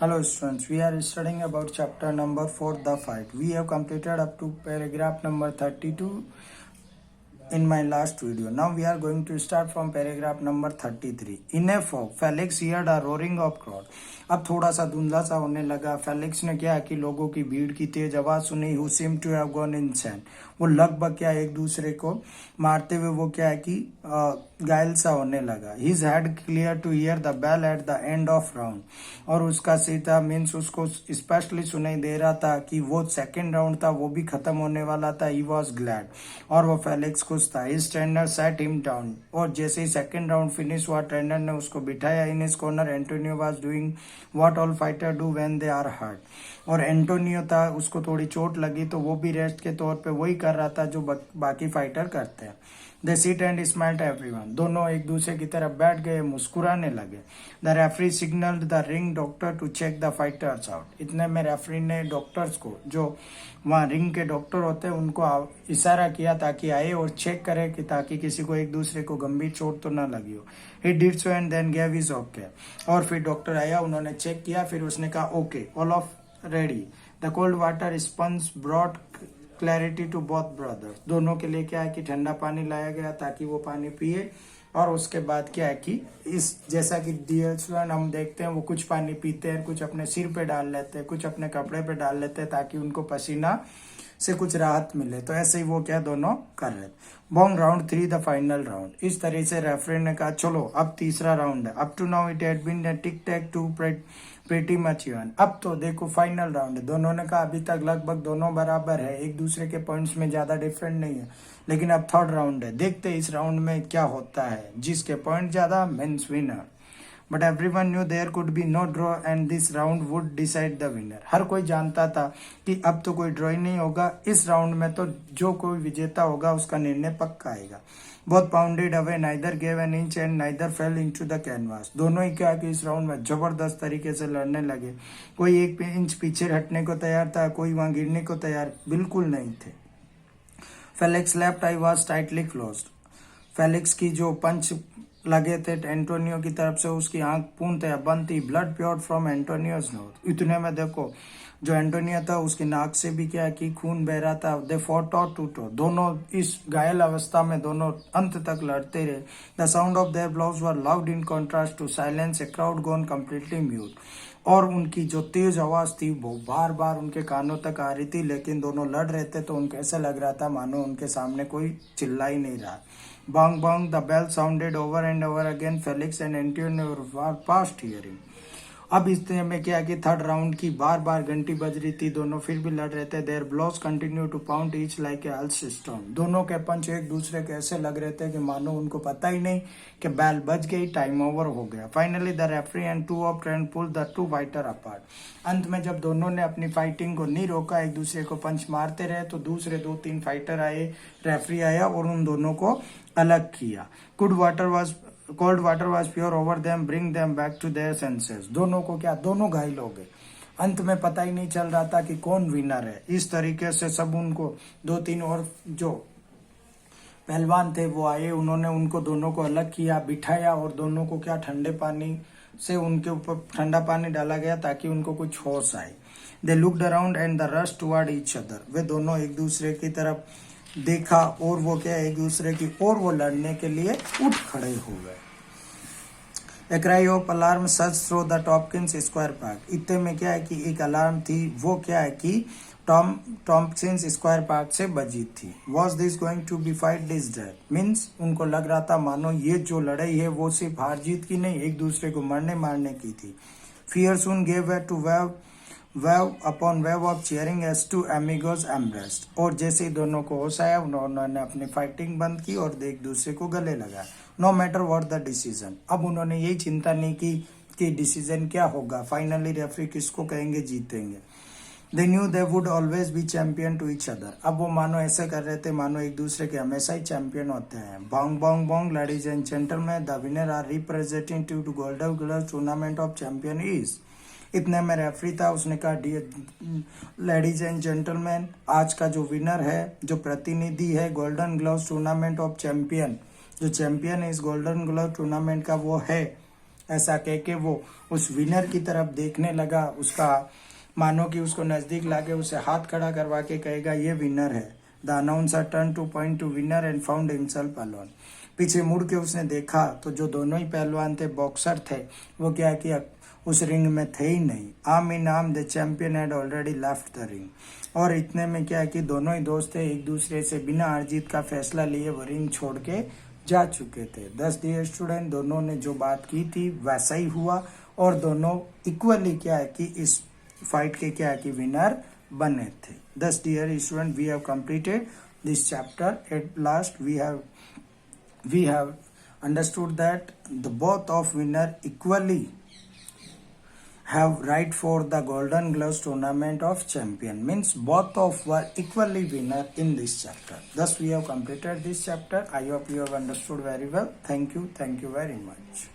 Hello students, we are studying about chapter number 4, The Fight. We have completed up to paragraph number 32 in my last video. Now we are going to start from paragraph number 33. In a fog, Felix heard a roaring of crowd. अब थोड़ा सा धुंधला सा होने लगा। Felix ने क्या कि लोगों की भीड़ की तेज आवाज सुनी। Who seem to have gone insane, वो लगभग क्या एक दूसरे को मारते हुए वो क्या है कि घायल सा होने लगा। His head clear to hear the bell at the end of round, और उसका सीधा मीन्स उसको स्पेशली सुनाई दे रहा था कि वो सेकेंड राउंड था वो भी खत्म होने वाला था। ही वॉज ग्लैड, और वो फेलिक्स खुश था। His trainer set him down, और जैसे ही सेकेंड राउंड फिनिश हुआ ट्रेनर ने उसको बिठाया in his corner. Antonio was doing what all fighter do when they are hurt, और एंटोनियो था उसको थोड़ी चोट लगी तो वो भी रेस्ट के तौर पे वही कर रहा था जो बाकी फाइटर करते हैं। They seat and smiled everyone, दोनों एक दूसरे की तरफ बैठ गए, मुस्कुराने लगे। The referee signalled the ring doctor to check the fighters out, इतने में रेफरी ने डॉक्टर्स को, जो वहाँ रिंग के डॉक्टर होते हैं, उनको इशारा किया ताकि आए और चेक करे कि ताकि किसी को एक दूसरे को गंभीर चोट तो ना लगी हो। He did so and then gave his okay, और फिर डॉक्टर आया, उन्होंने चेक किया, फिर उसने कहा okay, all of ready. The cold water sponge brought clarity to both brothers, दोनों के लिए क्या है कि ठंडा पानी लाया गया ताकि वो पानी पिए। और उसके बाद क्या है कि इस जैसा कि डियर हम देखते हैं वो कुछ पानी पीते हैं, कुछ अपने सिर पे डाल लेते हैं, कुछ अपने कपड़े पे डाल लेते हैं ताकि उनको पसीना से कुछ राहत मिले। तो ऐसे ही वो क्या दोनों कर रहे थे। Bong round 3 the final round, इस तरह से रेफरी ने कहा चलो अब तीसरा राउंड है। Up to now it had been tick tack to pretty much even, अब तो देखो फाइनल राउंड है। दोनों ने कहा अभी तक लगभग दोनों बराबर है, एक दूसरे के पॉइंट्स में ज्यादा डिफरेंट नहीं है, लेकिन अब थर्ड राउंड है, देखते इस राउंड में क्या होता है। जिसके पॉइंट ज्यादा means winner. But everyone knew there could be no draw and this round would decide the winner, हर कोई जानता था कि अब तो कोई ड्रॉ नहीं होगा, इस राउंड में तो जो कोई विजेता होगा उसका निर्णय पक्का आएगा। बहुत pounded away, neither gave an inch and neither fail into the canvas, दोनों ही क्या कि इस राउंड में जबरदस्त तरीके से लड़ने लगे। कोई एक इंच पीछे हटने को तैयार था, कोई वहां गिरने को तैयार बिल्कुल नहीं थे। Felix left I was tightly closed, Felix की जो पंच लगे थे एंटोनियो की तरफ से, उसकी आंख पूर्णतः बंद थी। ब्लड प्योर्ड फ्रॉम एंटोनियोज नोज, इतने में देखो जो एंटोनियो था उसकी नाक से भी क्या कि खून बह रहा था। दे फॉट टॉ टू टॉ, दोनों इस घायल अवस्था में दोनों अंत तक लड़ते रहे। The sound of their blows were loud in contrast to silence, a crowd gone completely mute, और उनकी जो तेज आवाज थी वो बार बार उनके कानों तक आ रही थी, लेकिन दोनों लड़ रहे थे तो उनको ऐसा लग रहा था मानो उनके सामने कोई चिल्ला ही नहीं रहा। Bang bang, the bell sounded over and over again. Felix and Antonio were past hearing. अब इस तरह में क्या कि थर्ड राउंड की बार बार घंटी बज रही थी, दोनों फिर भी लड़ रहे थे। Their blows continue to pound each like a hulls stone, दोनों के पंच एक दूसरे के ऐसे लग रहे थे कि मानो उनको पता ही नहीं कि बैल बज गई, टाइम ओवर हो गया। Finally the referee and two of trained pull the two fighter apart, अंत में जब दोनों ने अपनी फाइटिंग को नहीं रोका, एक दूसरे को पंच मारते रहे, तो दूसरे 2-3 फाइटर आए, रेफरी आया और उन दोनों को अलग किया। Cold water was poured over them, bring them back to their senses, दोनों को क्या दोनों घायल हो गए, अंत में पता ही नहीं चल रहा था कि कौन विनर है। इस तरीके से सब उनको 2-3 और जो पहलवान थे वो आए, उन्होंने उनको दोनों को अलग किया, बिठाया, और दोनों को क्या ठंडे पानी से उनके ऊपर ठंडा पानी डाला गया ताकि उनको कुछ होश आए। They looked around and the rush toward each other, वे दोनों एक दूसरे की तरफ देखा और वो क्या एक दूसरे की और वो लड़ने के लिए उठ खड़े हो गए। A cry of alarm search through the Tompkins square park, इतने में क्या है कि एक अलार्म थी, वो क्या है कि टॉम्पकिंस स्क्वायर पार्क से बजी थी। Was this going to be fight this death, means उनको लग रहा था मानो ये जो लड़ाई है वो सिर्फ हार जीत की नहीं, एक दूसरे को मरने मारने की थी। Fear soon gave way to wave upon wave of cheering as two amigos embraced, और जैसे ही दोनों को होश आया उन्होंने अपनी फाइटिंग बंद की और एक दूसरे को गले लगा। No matter what the decision, अब उन्होंने यही चिंता नहीं की कि डिसीजन क्या होगा, फाइनली रेफरी किसको कहेंगे जीतेंगे। They knew they would always be champion to each other, अब वो मानो ऐसे कर रहे थे मानो एक दूसरे के हमेशा ही चैंपियन होते हैं। Bong bong bong, ladies and gentleman, the winner are representative to golden gloves tournament of champion is, इतने में रेफरी था, उसने कहा लेडीज एंड जेंटलमैन, आज का जो विनर है, जो प्रतिनिधि है golden gloves tournament of champion, जो चैंपियन है इस गोल्डन ग्लव टूर्नामेंट का वो है ऐसा कह के वो उस विनर की तरफ देखने लगा, उसका मानो कि उसको नजदीक लाके उसे हाथ खड़ा करवा के कहेगा ये विनर है। The announcer turn two point two winner and found himself alone. पीछे मुड़ के उसने देखा तो जो दोनों ही पहलवान थे, बॉक्सर थे, वो क्या किया, उस रिंग में थे ही नहीं। Arm in arm the champion had already left the ring. और इतने में क्या कि दोनों ही दोस्त थे, एक दूसरे से बिना हार जीत का फैसला लिए वो रिंग छोड़ के जा चुके थे। 10 डियर स्टूडेंट, दोनों ने जो बात की थी वैसा ही हुआ और दोनों इक्वली क्या है कि इस फाइट के क्या है कि विनर बने थे। 10 dear student, we have completed this chapter. At last we have understood that the both of winner equally have right for the golden gloves tournament of champion, means both of were equally winner in this chapter. Thus we have completed this chapter. I hope you have understood very well. Thank you very much.